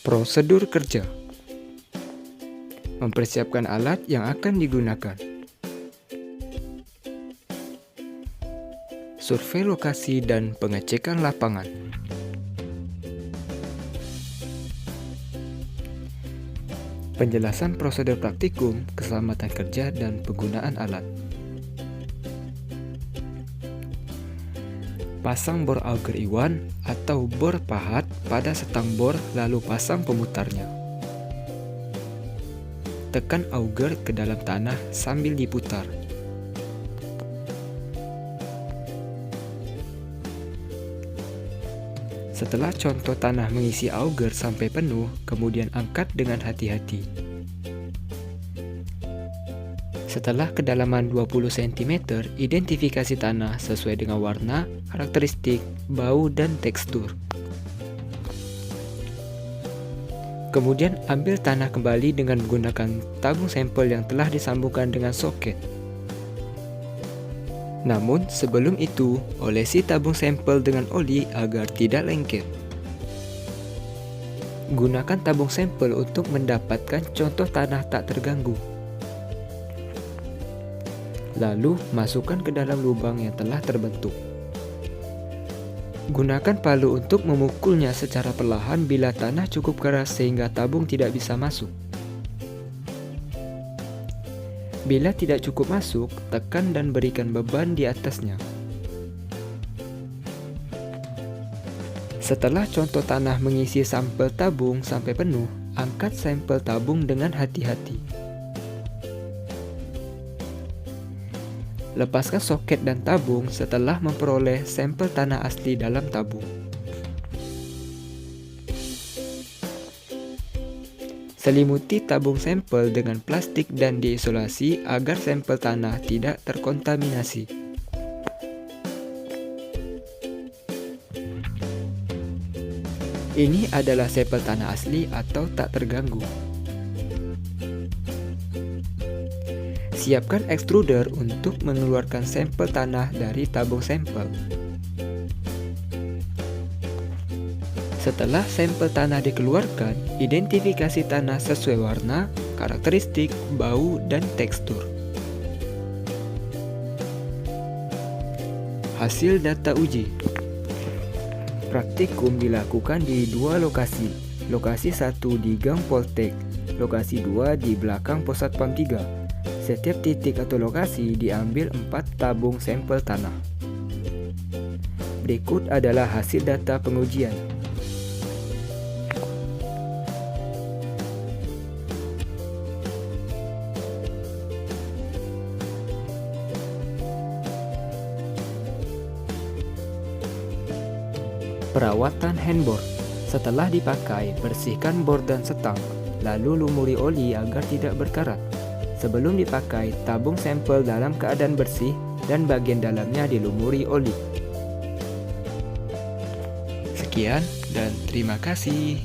Prosedur kerja: mempersiapkan alat yang akan digunakan, survei lokasi dan pengecekan lapangan, penjelasan prosedur praktikum, keselamatan kerja dan penggunaan alat, pasang bor auger iwan atau bor pahat pada setang bor lalu pasang pemutarnya. Tekan auger ke dalam tanah sambil diputar. Setelah contoh tanah mengisi auger sampai penuh, kemudian angkat dengan hati-hati. Setelah kedalaman 20 cm, identifikasi tanah sesuai dengan warna, karakteristik, bau, dan tekstur. Kemudian ambil tanah kembali dengan menggunakan tabung sampel yang telah disambungkan dengan soket. Namun sebelum itu, olesi tabung sampel dengan oli agar tidak lengket. Gunakan tabung sampel untuk mendapatkan contoh tanah tak terganggu. Lalu masukkan ke dalam lubang yang telah terbentuk. Gunakan palu untuk memukulnya secara perlahan bila tanah cukup keras sehingga tabung tidak bisa masuk. Bila tidak cukup masuk, tekan dan berikan beban di atasnya. Setelah contoh tanah mengisi sampel tabung sampai penuh, angkat sampel tabung dengan hati-hati. Lepaskan soket dan tabung setelah memperoleh sampel tanah asli dalam tabung. Selimuti tabung sampel dengan plastik dan diisolasi agar sampel tanah tidak terkontaminasi. Ini adalah sampel tanah asli atau tak terganggu. Siapkan extruder untuk mengeluarkan sampel tanah dari tabung sampel. Setelah sampel tanah dikeluarkan, identifikasi tanah sesuai warna, karakteristik, bau, dan tekstur. Hasil data uji. Praktikum dilakukan di dua lokasi. Lokasi 1 di Gang Poltek, lokasi 2 di belakang Pos Satpam 3. Setiap titik atau lokasi diambil 4 tabung sampel tanah. Berikut adalah hasil data pengujian. Perawatan handbor. Setelah dipakai, bersihkan bor dan setang, lalu lumuri oli agar tidak berkarat. Sebelum dipakai, tabung sampel dalam keadaan bersih dan bagian dalamnya dilumuri oli. Sekian dan terima kasih.